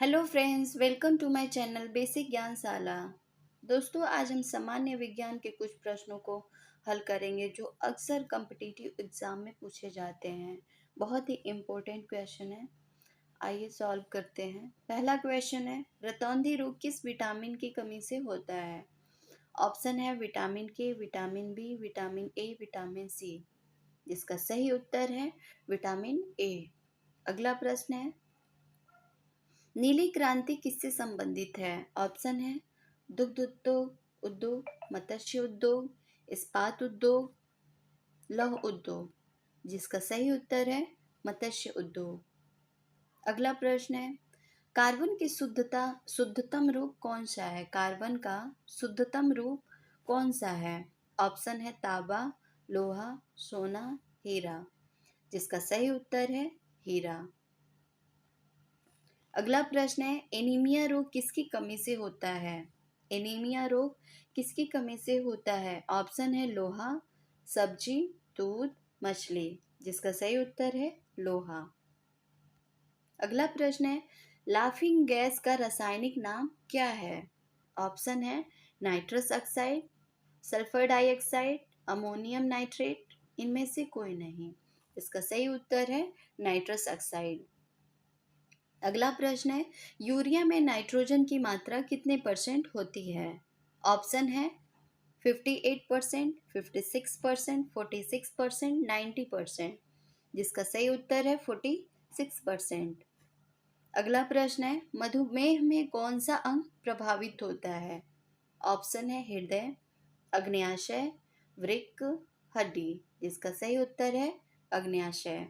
Hello friends, welcome to my channel basic Gyanshala. दोस्तों, आज हम सामान्य विज्ञान के कुछ प्रश्नों को हल करेंगे जो अक्सर कॉम्पिटिटिव एग्जाम में पूछे जाते हैं। बहुत ही इम्पोर्टेंट क्वेश्चन है। आइए सॉल्व करते हैं। पहला क्वेश्चन है, रतौंधी रोग किस विटामिन की कमी से होता है? ऑप्शन है vitamin K, vitamin B, vitamin A, vitamin C. जिसका सही उत्तर है विटामिन ए। अगला प्रश्न है, नीली क्रांति किससे संबंधित है? ऑप्शन है दुग्ध उद्योग, मत्स्य उद्योग, इस्पात उद्योग, लौह उद्योग। जिसका सही उत्तर है मत्स्य उद्योग। अगला प्रश्न है, कार्बन की शुद्धतम रूप कौन सा है? कार्बन का शुद्धतम रूप कौन सा है? ऑप्शन है तांबा, लोहा, सोना, हीरा। जिसका सही उत्तर है हीरा। अगला प्रश्न है, एनीमिया रोग किसकी कमी से होता है? एनीमिया रोग किसकी कमी से होता है? ऑप्शन है लोहा, सब्जी, दूध, मछली। जिसका सही उत्तर है लोहा। अगला प्रश्न है, लाफिंग गैस का रासायनिक नाम क्या है? ऑप्शन है nitrous oxide, sulphur dioxide, ammonium nitrate. इनमें से कोई नहीं। इसका सही उत्तर है नाइट्रस ऑक्साइड। अगला प्रश्न है, यूरिया में नाइट्रोजन की मात्रा कितने परसेंट होती है? ऑप्शन है 58%, 56%, 46%, 90%। जिसका सही उत्तर है 46%। अगला प्रश्न है, मधुमेह में कौन सा अंग प्रभावित होता है? ऑप्शन है हृदय, अग्न्याशय, वृक्क, हड्डी। जिसका सही उत्तर है अग्न्याशय।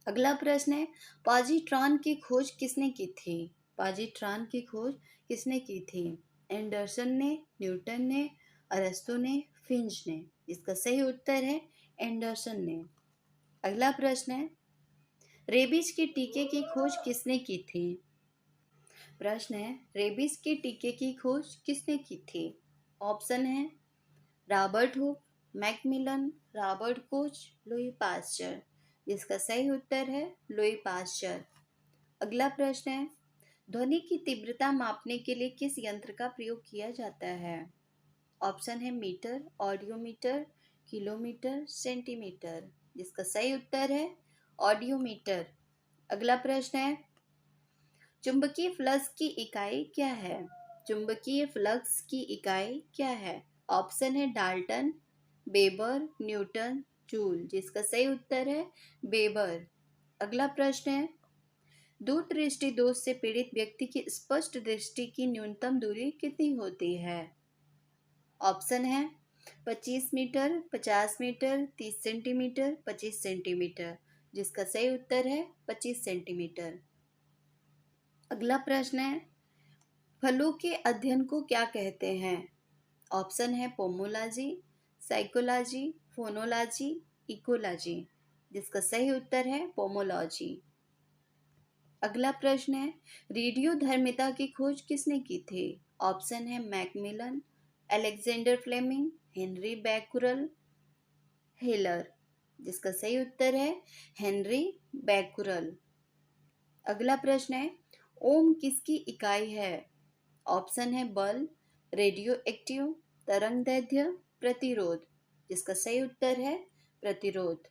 अगला प्रश्न है, पॉजिट्रॉन की खोज किसने की थी? पॉजिट्रॉन की खोज किसने की थी? एंडरसन ने, न्यूटन ने, अरस्तु ने, फिंच ने। इसका सही उत्तर है एंडरसन ने। अगला प्रश्न है, रेबीज के टीके की खोज किसने की थी? प्रश्न है, रेबीज के टीके की खोज किसने की थी? ऑप्शन है Robert Hooke, Macmillan, Robert Koch, Louis Pasteur. जिसका सही उत्तर है लुई पास्चर। अगला प्रश्न है, ध्वनि की तीव्रता मापने के लिए किस यंत्र का प्रयोग किया जाता है? ऑप्शन है मीटर, ऑडियोमीटर, किलोमीटर, सेंटीमीटर। जिसका सही उत्तर है ऑडियोमीटर। अगला प्रश्न है, चुंबकीय फ्लक्स की इकाई क्या है? चुंबकीय फ्लक्स की इकाई क्या है? ऑप्शन है डाल्टन, वेबर, न्यूटन, जूल। जिसका सही उत्तर है वेबर। अगला प्रश्न है, दूरदृष्टि दोष से पीड़ित व्यक्ति की स्पष्ट दृष्टि की न्यूनतम दूरी कितनी होती है? ऑप्शन है 25 मीटर, 50 मीटर, 30 सेंटीमीटर, 25 सेंटीमीटर। जिसका सही उत्तर है 25 सेंटीमीटर। अगला प्रश्न है, फलों के अध्ययन को क्या कहते हैं? ऑप्शन है पोमोलॉजी, साइकोलॉजी, फोनोलॉजी, इकोलॉजी। जिसका सही उत्तर है पोमोलॉजी। अगला प्रश्न है, रेडियोधर्मिता की खोज किसने की थी? ऑप्शन है Macmillan, Alexander Fleming, Henry Becquerel, Heller. जिसका सही उत्तर है हेनरी बैकुरल। अगला प्रश्न है, ओम किसकी इकाई है? ऑप्शन है बल, रेडियो एक्टिव, तरंगदैर्ध्य, प्रतिरोध। जिसका सही उत्तर है प्रतिरोध।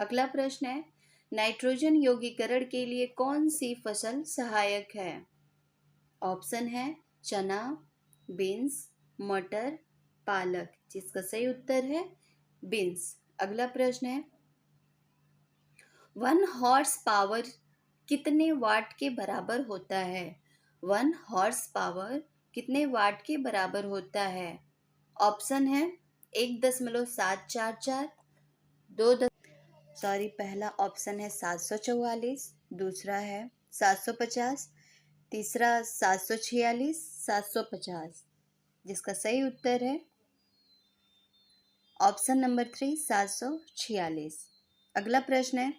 अगला प्रश्न है, नाइट्रोजन यौगीकरण के लिए कौन सी फसल सहायक है? ऑप्शन है चना, बीन्स, मटर, पालक। जिसका सही उत्तर है बीन्स। अगला प्रश्न है, 1 हॉर्स पावर कितने वाट के बराबर होता है? 1 हॉर्स पावर कितने वाट के बराबर होता है? ऑप्शन है 1.744, दो पहला ऑप्शन है 744, दूसरा है 750, तीसरा 746, 750। जिसका सही उत्तर है ऑप्शन नंबर 3, 746। अगला प्रश्न है,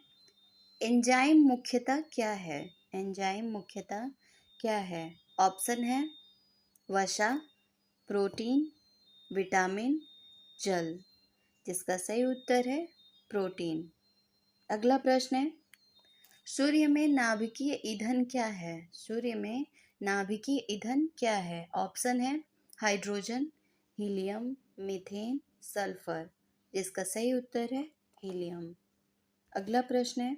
एंजाइम मुख्यतः क्या है? एंजाइम मुख्यतः क्या है? ऑप्शन है वसा, प्रोटीन, विटामिन, जल। जिसका सही उत्तर है प्रोटीन। अगला प्रश्न है, सूर्य में नाभिकीय ईंधन क्या है? सूर्य में नाभिकीय ईंधन क्या है? ऑप्शन है हाइड्रोजन, हीलियम, मीथेन, सल्फर। इसका सही उत्तर है हीलियम। अगला प्रश्न है,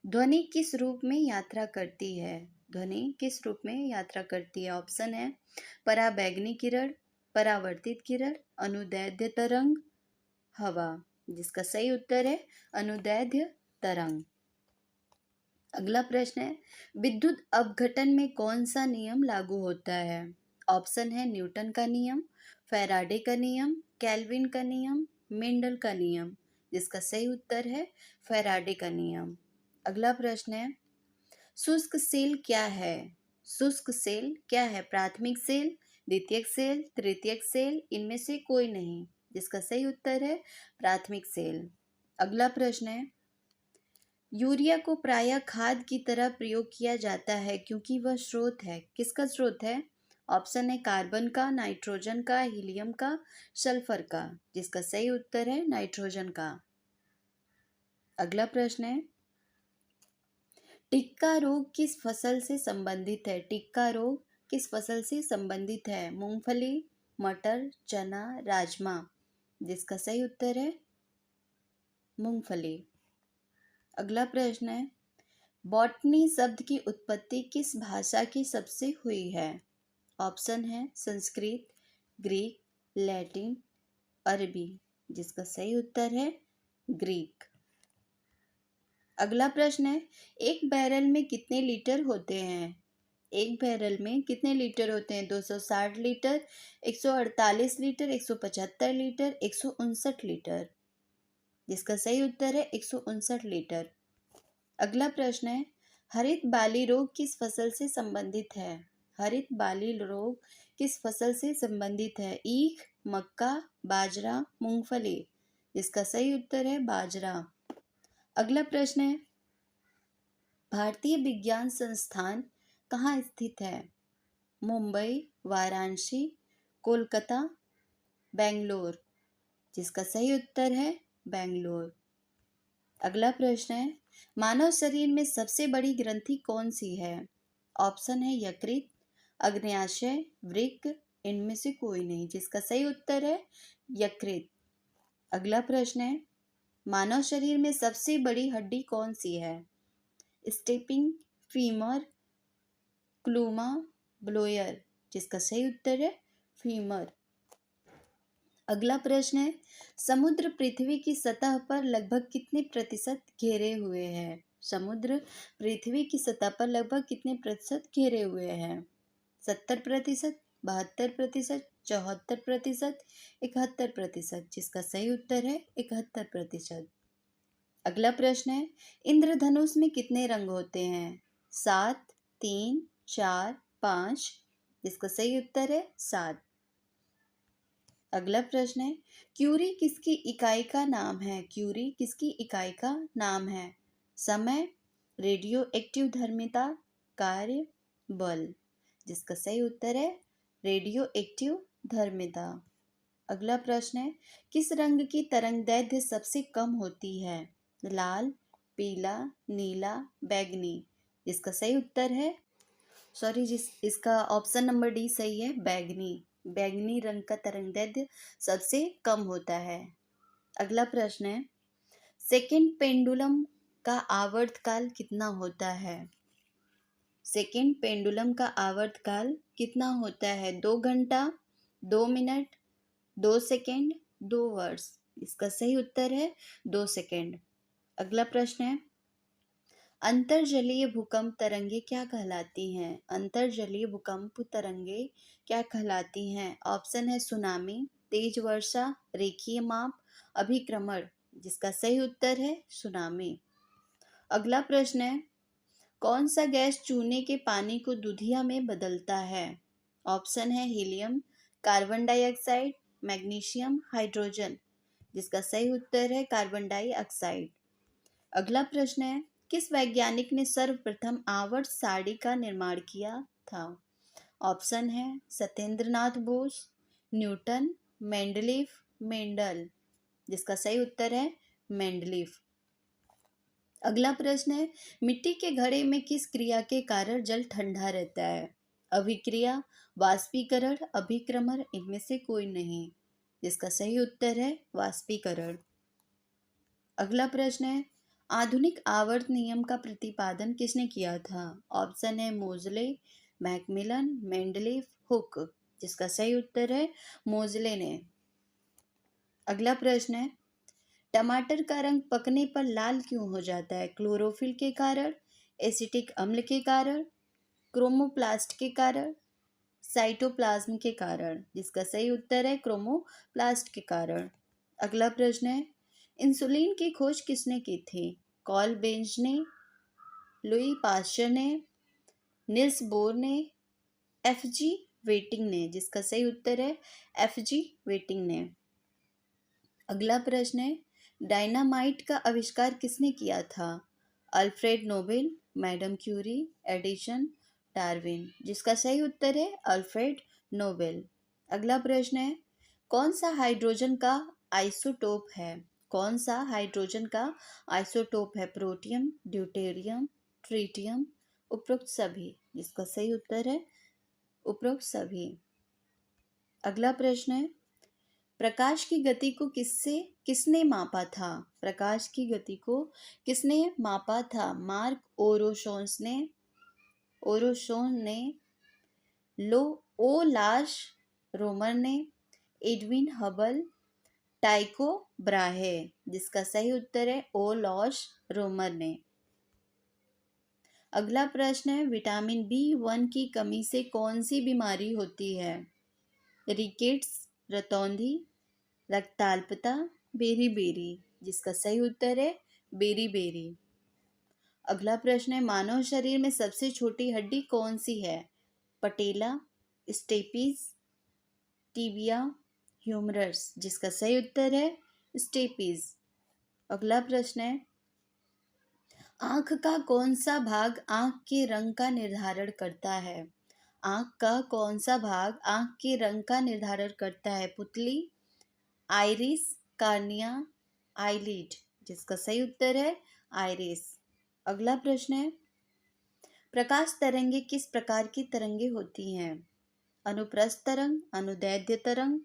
ध्वनि किस रूप में यात्रा करती है? ध्वनि किस रूप में यात्रा करती है? ऑप्शन है पराबैंगनी किरण, परावर्तित किरण, अनुदैर्ध्य तरंग, हवा। जिसका सही उत्तर है अनुदैर्ध्य तरंग। अगला प्रश्न है, विद्युत अपघटन में कौन सा नियम लागू होता है? ऑप्शन है न्यूटन का नियम, फैराडे का नियम, केल्विन का नियम, मेंडल का नियम। जिसका सही उत्तर है फैराडे का नियम। अगला प्रश्न है, शुष्क सेल क्या है? शुष्क सेल क्या है? प्राथमिक सेल, द्वितीयक सेल, तृतीयक सेल, इनमें से कोई नहीं। जिसका सही उत्तर है प्राथमिक सेल। अगला प्रश्न है, यूरिया को प्रायः खाद की तरह प्रयोग किया जाता है क्योंकि वह स्रोत है। किसका स्रोत है? ऑप्शन है कार्बन का, नाइट्रोजन का, हीलियम का, सल्फर का। जिसका सही उत्तर है नाइट्रोजन का। अगला प्रश्न है, टिक्का रोग किस फसल से संबंधित है? टिक्का रोग किस फसल से संबंधित है? मूंगफली, मटर, चना, राजमा। जिसका सही उत्तर है मूंगफली। अगला प्रश्न है, बॉटनी शब्द की उत्पत्ति किस भाषा की सबसे हुई है? ऑप्शन है संस्कृत, ग्रीक, लैटिन, अरबी। जिसका सही उत्तर है ग्रीक। अगला प्रश्न है, एक बैरल में कितने लीटर होते हैं? एक बैरल में कितने लीटर होते हैं? 260 लीटर, 148 लीटर, 175 लीटर, 159 लीटर। जिसका सही उत्तर है 159 लीटर। अगला प्रश्न है, हरित बाली रोग किस फसल से संबंधित है? हरित बाली रोग किस फसल से संबंधित है? ईख, मक्का, बाजरा, मूंगफली। इसका सही उत्तर है बाजरा। अगला प्रश्न है, भारतीय विज्ञान संस्थान कहाँ स्थित है? मुंबई, वाराणसी, कोलकाता, बेंगलोर। जिसका सही उत्तर है बेंगलोर। अगला प्रश्न है, मानव शरीर में सबसे बड़ी ग्रंथि कौन सी है? ऑप्शन है यकृत, अग्न्याशय, वृक्क, इनमें से कोई नहीं। जिसका सही उत्तर है यकृत। अगला प्रश्न है, मानव शरीर में सबसे बड़ी हड्डी कौन सी है? स्टेपिंग, फीमर, क्लूमा, ब्लोयर। जिसका सही उत्तर है फीमर। अगला प्रश्न है, समुद्र पृथ्वी की सतह पर लगभग कितने प्रतिशत घेरे हुए हैं? समुद्र पृथ्वी की सतह पर लगभग कितने प्रतिशत घेरे हुए हैं? 70%, 72%, 74%, 71%। जिसका सही उत्तर है 71%। अगला प्रश्न है, इंद्रधनुष में कितने रंग होते हैं? 7, 3, 4, 5। जिसका सही उत्तर है 7। अगला प्रश्न है, क्यूरी किसकी इकाई का नाम है? क्यूरी किसकी इकाई का नाम है? समय, रेडियो एक्टिव धर्मिता, कार्य, बल। जिसका सही उत्तर है रेडियो एक्टिव धर्मिता। अगला प्रश्न है, किस रंग की तरंगदैर्घ्य सबसे कम होती है? लाल, पीला, नीला, बैंगनी। इसका सही उत्तर है इसका ऑप्शन नंबर डी सही है बैंगनी। बैंगनी रंग का तरंगदैर्घ्य सबसे कम होता है। अगला प्रश्न है, सेकंड पेंडुलम का आवर्तकाल कितना होता है? सेकंड पेंडुलम का आवर्तकाल कितना होता है? 2 घंटा, 2 मिनट, 2 सेकंड, 2 वर्ष। इसका सही उत्तर है 2 सेकंड। अगला प्रश्न है, अंतर्जलीय भूकंप तरंगे क्या कहलाती हैं? अंतर्जलीय भूकंप तरंगे क्या कहलाती हैं? ऑप्शन है सुनामी, तेज वर्षा, रेखीय माप, अभिक्रमण। जिसका सही उत्तर है सुनामी। अगला प्रश्न है, कौन सा गैस चूने के पानी को दूधिया में बदलता है? ऑप्शन है helium, carbon dioxide, magnesium, hydrogen. जिसका सही उत्तर है कार्बन डाइऑक्साइड। अगला प्रश्न है, किस वैज्ञानिक ने सर्वप्रथम आवर्त सारणी का निर्माण किया था? ऑप्शन है Satyendranath Bose, Newton, Mendeleev, Mendel. जिसका सही उत्तर है मेंडलीफ। अगला प्रश्न है, मिट्टी के घड़े में किस क्रिया के कारण जल ठंडा रहता है? अभिक्रिया, वाष्पीकरण, अभिक्रमण, इनमें से कोई नहीं। जिसका सही उत्तर है वाष्पीकरण। अगला प्रश्न है, आधुनिक आवर्त नियम का प्रतिपादन किसने किया था? ऑप्शन है मोजले, मैकमिलन, मेंडलीफ, हुक। जिसका सही उत्तर है मोजले ने। अगला प्रश्न है, टमाटर का रंग पकने पर लाल क्यों हो जाता है? क्लोरोफिल के कारण, एसिटिक अम्ल के कारण, क्रोमोप्लास्ट के कारण, साइटोप्लाज्म के कारण। जिसका सही उत्तर है क्रोमोप्लास्ट के कारण। अगला प्रश्न है, इंसुलिन की खोज किसने की थी? कॉल बेंज ने, लुई पाश्चर ने, निल्स बोर ने, एफ.जी. वेटिंग ने। जिसका सही उत्तर है एफ.जी. वेटिंग ने। अगला प्रश्न है, डायनामाइट का आविष्कार किसने किया था? Alfred Nobel, madam Curie, Edison, Darwin. जिसका सही उत्तर है अल्फ्रेड नोबेल। अगला प्रश्न है, कौन सा हाइड्रोजन का आइसोटोप है? कौन सा हाइड्रोजन का आइसोटोप है? प्रोटियम, ड्यूटेरियम, ट्रिटियम, उपरोक्त सभी। जिसका सही उत्तर है उपरोक्त सभी। अगला प्रश्न है, प्रकाश की गति को किसने मापा था? प्रकाश की गति को किसने मापा था? मार्क ओरोसोन ने, लो ओलाश रोमर ने, एडविन हबल, टाइको ब्राहे। जिसका सही उत्तर है ओलॉश रोमर ने। अगला प्रश्न है, विटामिन B1 की कमी से कौन सी बीमारी होती है? रिकेट्स, रतौंधी, रक्ताल्पता, बेरी। जिसका सही उत्तर है बेरी। अगला प्रश्न है, मानव शरीर में सबसे छोटी हड्डी कौन सी है? पटेला, स्टेपीज, टिबिया, ह्यूमरस। जिसका सही उत्तर है स्टेपीज। अगला प्रश्न है, आंख का कौन सा भाग आंख के रंग का निर्धारण करता है? आंख का कौन सा भाग आंख के रंग का निर्धारण करता है? पुतली, आइरिस, कार्निया, आईलिड। जिसका सही उत्तर है आइरिस। अगला प्रश्न है, प्रकाश तरंगे किस प्रकार की तरंगे होती हैं? अनुप्रस्थ तरंग, अनुदैर्ध्य तरंग,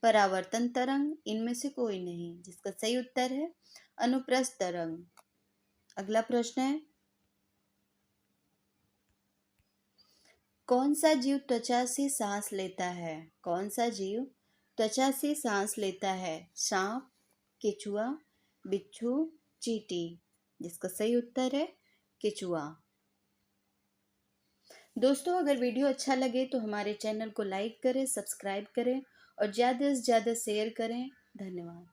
परावर्तन तरंग, इनमें से कोई नहीं। जिसका सही उत्तर है अनुप्रस्थ तरंग। अगला प्रश्न है, कौन सा जीव त्वचा से सांस लेता है? कौन सा जीव त्वचा से सांस लेता है? सांप, केचुआ, बिच्छू, चींटी। जिसका सही उत्तर है केचुआ। दोस्तों, अगर वीडियो अच्छा लगे तो हमारे चैनल को लाइक करें, सब्सक्राइब करें और ज़्यादा से ज़्यादा शेयर करें। धन्यवाद।